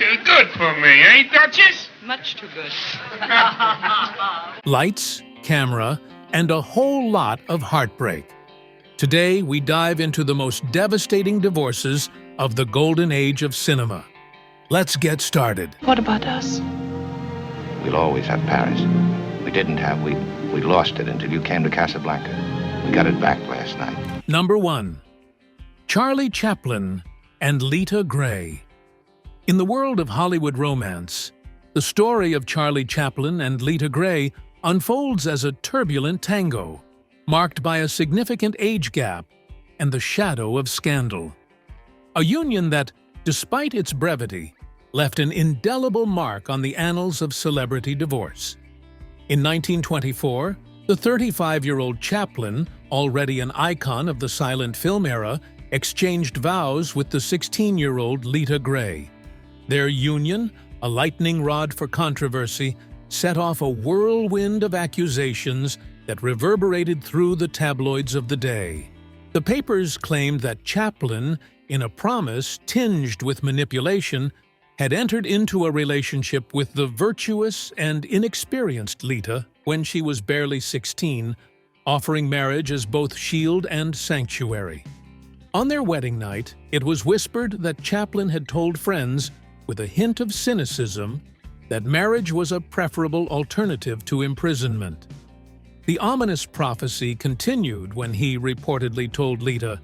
too good for me, eh, Duchess? Much too good. Lights, camera, and a whole lot of heartbreak. Today, we dive into the most devastating divorces of the golden age of cinema. Let's get started. What about us? We'll always have Paris. We didn't have. We lost it until you came to Casablanca. We got it back last night. Number 1. Charlie Chaplain and Lita Grey. In the world of Hollywood romance, the story of Charlie Chaplain and Lita Grey unfolds as a turbulent tango, marked by a significant age gap and the shadow of scandal. A union that, despite its brevity, left an indelible mark on the annals of celebrity divorce. In 1924, the 35-year-old Chaplain, already an icon of the silent film era, exchanged vows with the 16-year-old Lita Grey. Their union, a lightning rod for controversy, set off a whirlwind of accusations that reverberated through the tabloids of the day. The papers claimed that Chaplain, in a promise tinged with manipulation, had entered into a relationship with the virtuous and inexperienced Lita when she was barely 16, offering marriage as both shield and sanctuary. On their wedding night, it was whispered that Chaplain had told friends, with a hint of cynicism, that marriage was a preferable alternative to imprisonment. The ominous prophecy continued when he reportedly told Lita,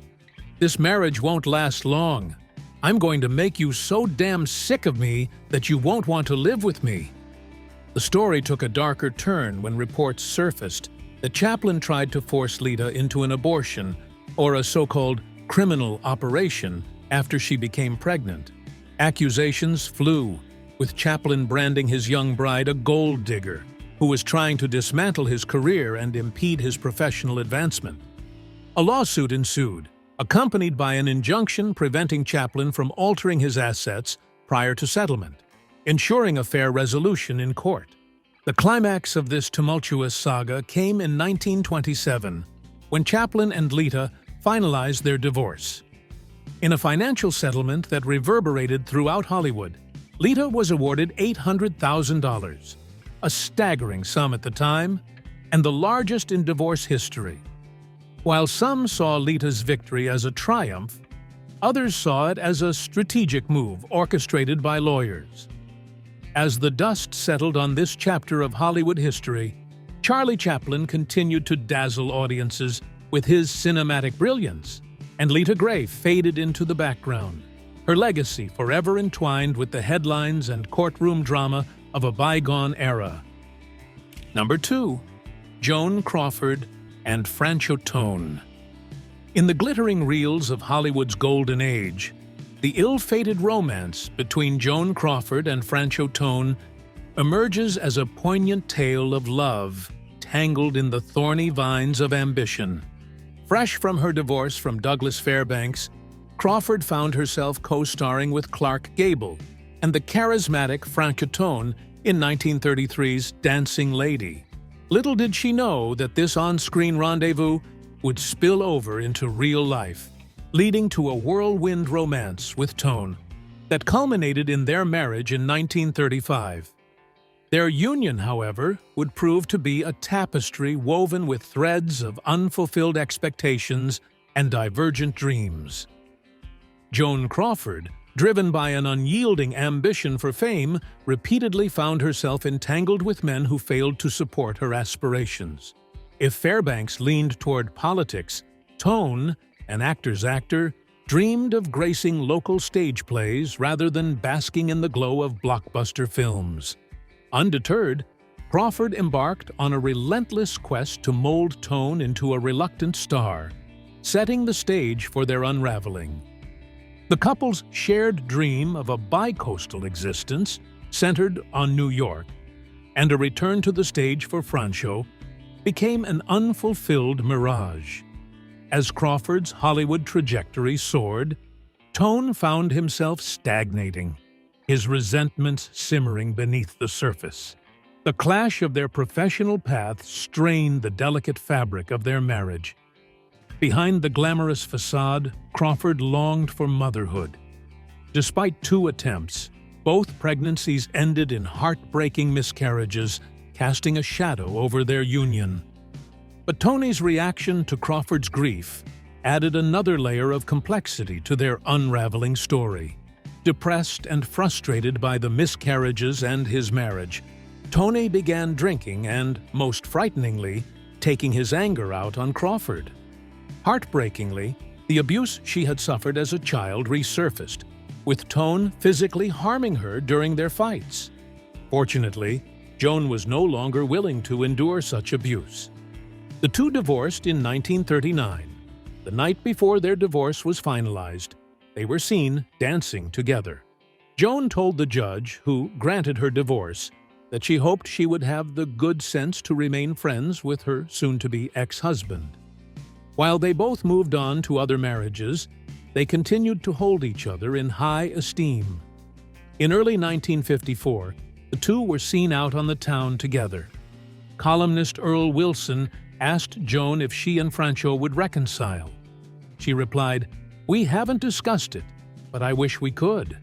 "This marriage won't last long. I'm going to make you so damn sick of me that you won't want to live with me." The story took a darker turn when reports surfaced that Chaplain tried to force Lita into an abortion, or a so-called criminal operation, after she became pregnant. Accusations flew, with Chaplain branding his young bride a gold digger who was trying to dismantle his career and impede his professional advancement. A lawsuit ensued, accompanied by an injunction preventing Chaplain from altering his assets prior to settlement, ensuring a fair resolution in court. The climax of this tumultuous saga came in 1927, when Chaplain and Lita finalized their divorce. In a financial settlement that reverberated throughout Hollywood, Lita was awarded $800,000, a staggering sum at the time, and the largest in divorce history. While some saw Lita's victory as a triumph, others saw it as a strategic move orchestrated by lawyers. As the dust settled on this chapter of Hollywood history, Charlie Chaplain continued to dazzle audiences with his cinematic brilliance, and Lita Grey faded into the background, her legacy forever entwined with the headlines and courtroom drama of a bygone era. Number 2. Joan Crawford and Franco. In the glittering reels of Hollywood's golden age, the ill-fated romance between Joan Crawford and Franco emerges as a poignant tale of love tangled in the thorny vines of ambition. Fresh from her divorce from Douglas Fairbanks, Crawford found herself co-starring with Clark Gable and the charismatic Franco in 1933's Dancing Lady. Little did she know that this on-screen rendezvous would spill over into real life, leading to a whirlwind romance with Tone that culminated in their marriage in 1935. Their union, however, would prove to be a tapestry woven with threads of unfulfilled expectations and divergent dreams. Joan Crawford, driven by an unyielding ambition for fame, repeatedly found herself entangled with men who failed to support her aspirations. If Fairbanks leaned toward politics, Tone, an actor's actor, dreamed of gracing local stage plays rather than basking in the glow of blockbuster films. Undeterred, Crawford embarked on a relentless quest to mold Tone into a reluctant star, setting the stage for their unraveling. The couple's shared dream of a bi-coastal existence centered on New York, and a return to the stage for Franco, became an unfulfilled mirage. As Crawford's Hollywood trajectory soared, Tone found himself stagnating, his resentments simmering beneath the surface. The clash of their professional paths strained the delicate fabric of their marriage. Behind the glamorous facade, Crawford longed for motherhood. Despite 2 attempts, Both pregnancies ended in heartbreaking miscarriages, casting a shadow over their union. But Tony's reaction to Crawford's grief added another layer of complexity to their unraveling story. Depressed and frustrated by the miscarriages and his marriage, Tony began drinking and, most frighteningly, taking his anger out on Crawford. Heartbreakingly, the abuse she had suffered as a child resurfaced, with Tone physically harming her during their fights. Fortunately, Joan was no longer willing to endure such abuse. The two divorced in 1939. The night before their divorce was finalized, they were seen dancing together. Joan told the judge, who granted her divorce, that she hoped she would have the good sense to remain friends with her soon-to-be ex-husband. While they both moved on to other marriages, they continued to hold each other in high esteem. In early 1954, the two were seen out on the town together. Columnist Earl Wilson asked Joan if she and Franco would reconcile. She replied, "We haven't discussed it, but I wish we could.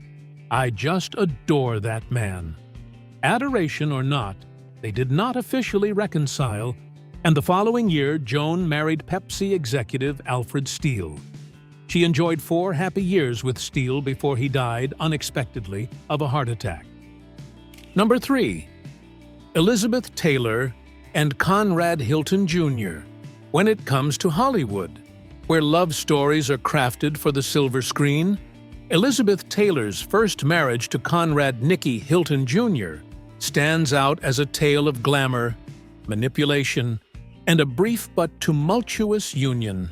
I just adore that man." Adoration or not, they did not officially reconcile, and the following year Joan married Pepsi executive Alfred Steele. She enjoyed 4 happy years with Steele before he died unexpectedly of a heart attack. Number 3. Elizabeth Taylor and Conrad Hilton Jr. When it comes to Hollywood, where love stories are crafted for the silver screen, Elizabeth Taylor's first marriage to Conrad "Nicky" Hilton Jr. stands out as a tale of glamour, manipulation, and a brief but tumultuous union.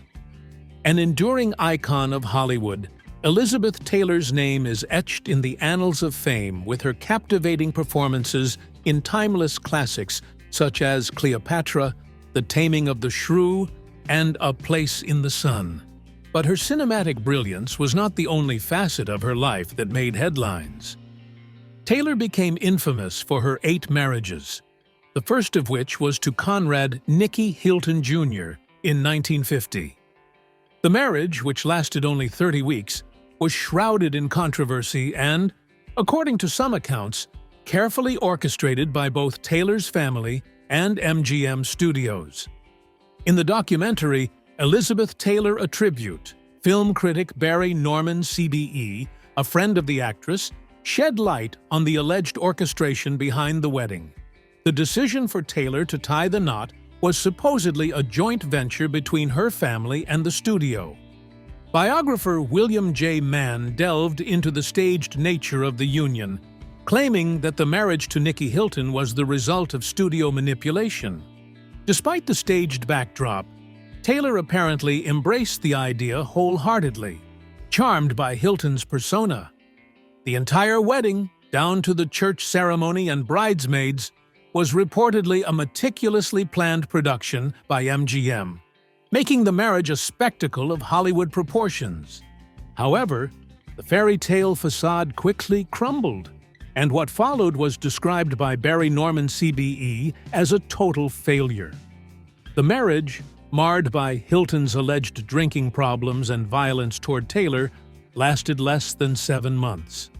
An enduring icon of Hollywood, Elizabeth Taylor's name is etched in the annals of fame with her captivating performances in timeless classics such as Cleopatra, The Taming of the Shrew, and A Place in the Sun. But her cinematic brilliance was not the only facet of her life that made headlines. Taylor became infamous for her 8 marriages, the first of which was to Conrad "Nicky" Hilton Jr. in 1950. The marriage, which lasted only 30 weeks, was shrouded in controversy and, according to some accounts, carefully orchestrated by both Taylor's family and MGM Studios. In the documentary Elizabeth Taylor: A Tribute, film critic Barry Norman CBE, a friend of the actress, shed light on the alleged orchestration behind the wedding. The decision for Taylor to tie the knot was supposedly a joint venture between her family and the studio. Biographer William J. Mann delved into the staged nature of the union, claiming that the marriage to Nicky Hilton was the result of studio manipulation. Despite the staged backdrop, Taylor apparently embraced the idea wholeheartedly, charmed by Hilton's persona. The entire wedding, down to the church ceremony and bridesmaids, was reportedly a meticulously planned production by MGM, making the marriage a spectacle of Hollywood proportions. However, the fairy tale facade quickly crumbled, and what followed was described by Barry Norman CBE as a total failure. The marriage, marred by Hilton's alleged drinking problems and violence toward Taylor, lasted less than 7 months.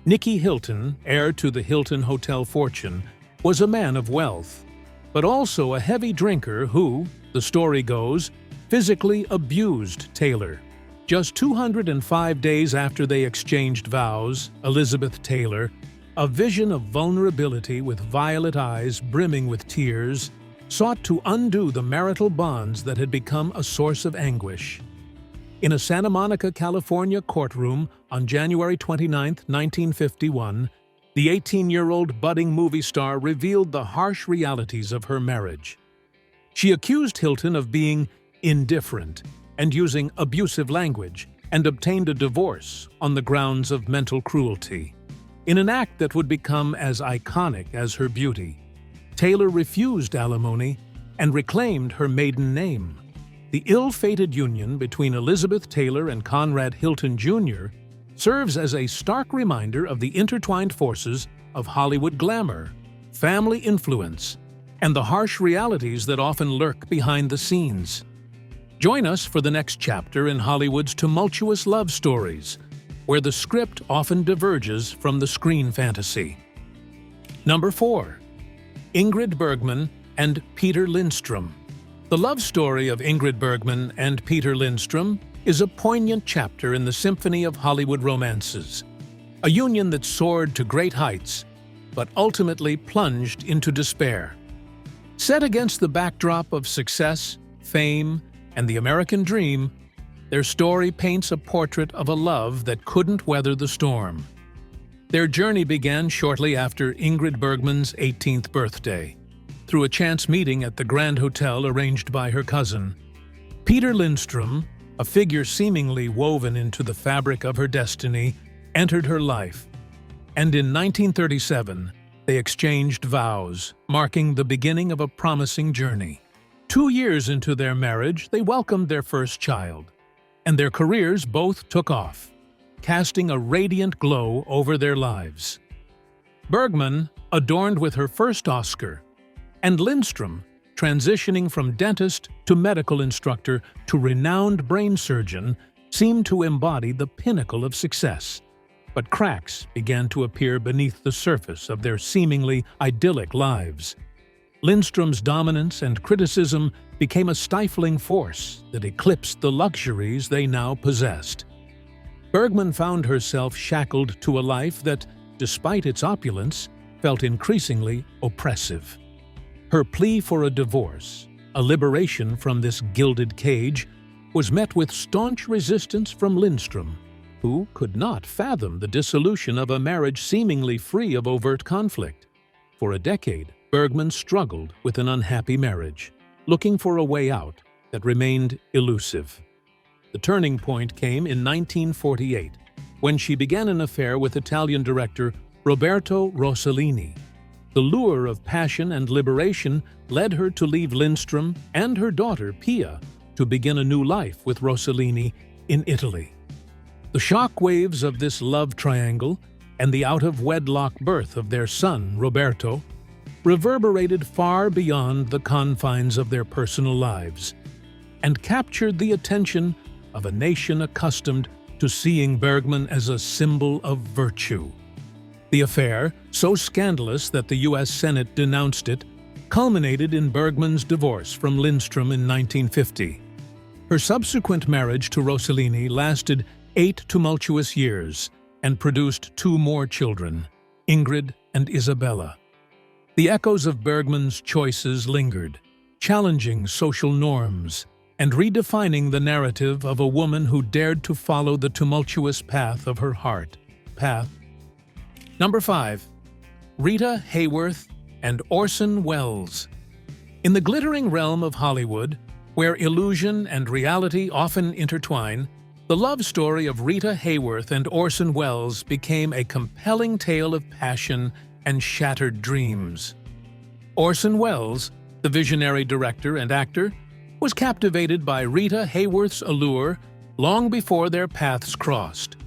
Nicky Hilton, heir to the Hilton Hotel fortune, was a man of wealth, but also a heavy drinker who, the story goes, physically abused Taylor. Just 205 days after they exchanged vows, Elizabeth Taylor, a vision of vulnerability with violet eyes brimming with tears, sought to undo the marital bonds that had become a source of anguish. In a Santa Monica, California courtroom on January 29, 1951, the 18-year-old budding movie star revealed the harsh realities of her marriage. She accused Hilton of being indifferent and using abusive language, and obtained a divorce on the grounds of mental cruelty. In an act that would become as iconic as her beauty, Taylor refused alimony and reclaimed her maiden name. The ill-fated union between Elizabeth Taylor and Conrad Hilton Jr. serves as a stark reminder of the intertwined forces of Hollywood glamour, family influence, and the harsh realities that often lurk behind the scenes. Join us for the next chapter in Hollywood's tumultuous love stories, where the script often diverges from the screen fantasy. Number 4. Ingrid Bergman and Peter Lindstrom. The love story of Ingrid Bergman and Peter Lindstrom is a poignant chapter in the symphony of Hollywood romances, a union that soared to great heights, but ultimately plunged into despair. Set against the backdrop of success, fame, and the American dream, their story paints a portrait of a love that couldn't weather the storm. Their journey began shortly after Ingrid Bergman's 18th birthday, through a chance meeting at the Grand Hotel arranged by her cousin. Peter Lindstrom, a figure seemingly woven into the fabric of her destiny, entered her life, and in 1937 they exchanged vows, marking the beginning of a promising journey. 2 years into their marriage, they welcomed their first child, and their careers both took off, casting a radiant glow over their lives. Bergman, adorned with her first Oscar, and Lindstrom, transitioning from dentist to medical instructor to renowned brain surgeon, seemed to embody the pinnacle of success. But cracks began to appear beneath the surface of their seemingly idyllic lives. Lindstrom's dominance and criticism became a stifling force that eclipsed the luxuries they now possessed. Bergman found herself shackled to a life that, despite its opulence, felt increasingly oppressive. Her plea for a divorce, a liberation from this gilded cage, was met with staunch resistance from Lindstrom, who could not fathom the dissolution of a marriage seemingly free of overt conflict. For a decade, Bergman struggled with an unhappy marriage, looking for a way out that remained elusive. The turning point came in 1948, when she began an affair with Italian director Roberto Rossellini. The lure of passion and liberation led her to leave Lindstrom and her daughter Pia to begin a new life with Rossellini in Italy. The shock waves of this love triangle and the out-of-wedlock birth of their son, Roberto, reverberated far beyond the confines of their personal lives and captured the attention of a nation accustomed to seeing Bergman as a symbol of virtue. The affair, so scandalous that the U.S. Senate denounced it, culminated in Bergman's divorce from Lindstrom in 1950. Her subsequent marriage to Rossellini lasted 8 tumultuous years and produced 2 more children, Ingrid and Isabella. The echoes of Bergman's choices lingered, challenging social norms and redefining the narrative of a woman who dared to follow the tumultuous path of her heart. Number 5. Rita Hayworth and Orson Welles. In the glittering realm of Hollywood, where illusion and reality often intertwine, the love story of Rita Hayworth and Orson Welles became a compelling tale of passion and shattered dreams. Orson Welles, the visionary director and actor, was captivated by Rita Hayworth's allure long before their paths crossed.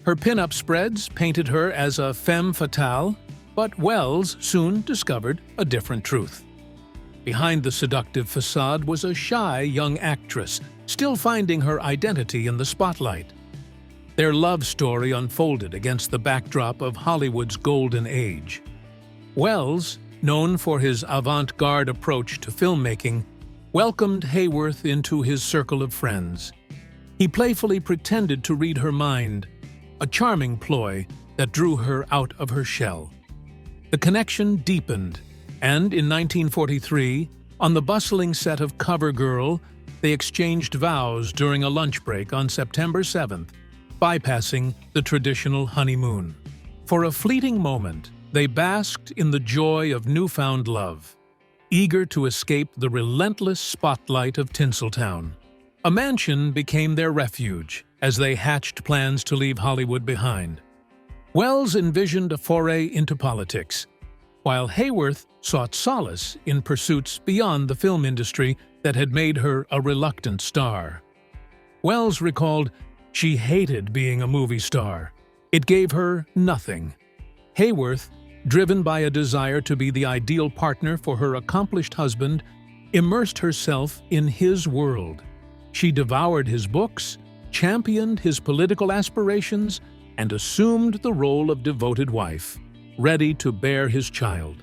Her pin-up spreads painted her as a femme fatale, but Welles soon discovered a different truth. Behind the seductive facade was a shy young actress, still finding her identity in the spotlight. Their love story unfolded against the backdrop of Hollywood's golden age. Welles, known for his avant-garde approach to filmmaking, welcomed Hayworth into his circle of friends. He playfully pretended to read her mind, a charming ploy that drew her out of her shell. The connection deepened, and in 1943, on the bustling set of CoverGirl, they exchanged vows during a lunch break on September 7th, bypassing the traditional honeymoon. For a fleeting moment, they basked in the joy of newfound love, eager to escape the relentless spotlight of Tinseltown. A mansion became their refuge as they hatched plans to leave Hollywood behind. Welles envisioned a foray into politics, while Hayworth sought solace in pursuits beyond the film industry that had made her a reluctant star. Welles recalled, "She hated being a movie star. It gave her nothing." Hayworth, driven by a desire to be the ideal partner for her accomplished husband, immersed herself in his world. She devoured his books, championed his political aspirations and assumed the role of devoted wife, ready to bear his child.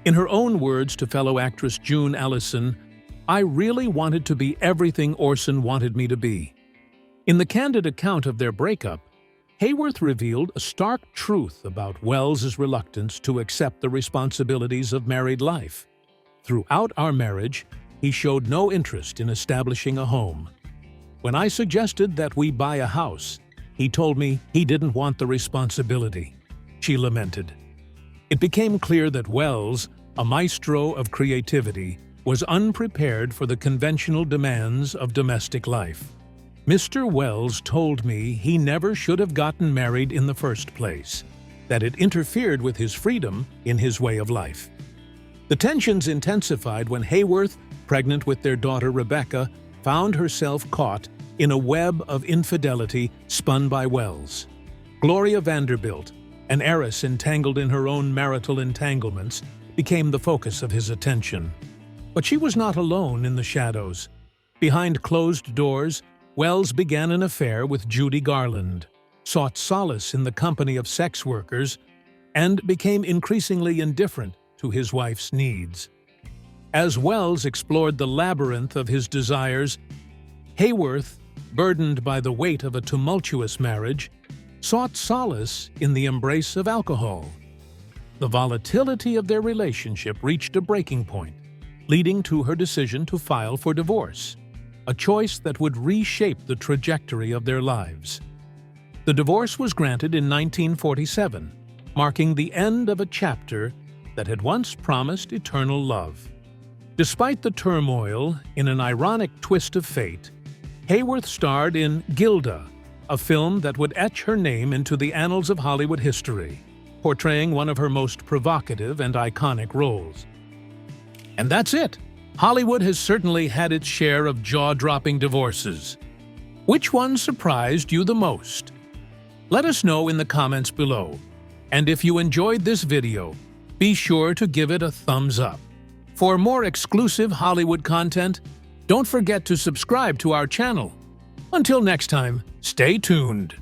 In her own words to fellow actress June Allison, "I really wanted to be everything Orson wanted me to be." In the candid account of their breakup, Hayworth revealed a stark truth about Wells's reluctance to accept the responsibilities of married life. "Throughout our marriage, he showed no interest in establishing a home. When I suggested that we buy a house, he told me he didn't want the responsibility," she lamented. It became clear that Wells, a maestro of creativity, was unprepared for the conventional demands of domestic life. "Mr. Wells told me he never should have gotten married in the first place, that it interfered with his freedom in his way of life." The tensions intensified when Hayworth, pregnant with their daughter Rebecca, found herself caught in a web of infidelity spun by Wells. Gloria Vanderbilt, an heiress entangled in her own marital entanglements, became the focus of his attention. But she was not alone in the shadows. Behind closed doors, Wells began an affair with Judy Garland, sought solace in the company of sex workers, and became increasingly indifferent to his wife's needs. As Wells explored the labyrinth of his desires, Hayworth, burdened by the weight of a tumultuous marriage, sought solace in the embrace of alcohol. The volatility of their relationship reached a breaking point, leading to her decision to file for divorce, a choice that would reshape the trajectory of their lives. The divorce was granted in 1947, marking the end of a chapter that had once promised eternal love. Despite the turmoil, in an ironic twist of fate, Hayworth starred in Gilda, a film that would etch her name into the annals of Hollywood history, portraying one of her most provocative and iconic roles. And that's it! Hollywood has certainly had its share of jaw-dropping divorces. Which one surprised you the most? Let us know in the comments below. And if you enjoyed this video, be sure to give it a thumbs up. For more exclusive Hollywood content, don't forget to subscribe to our channel. Until next time, stay tuned.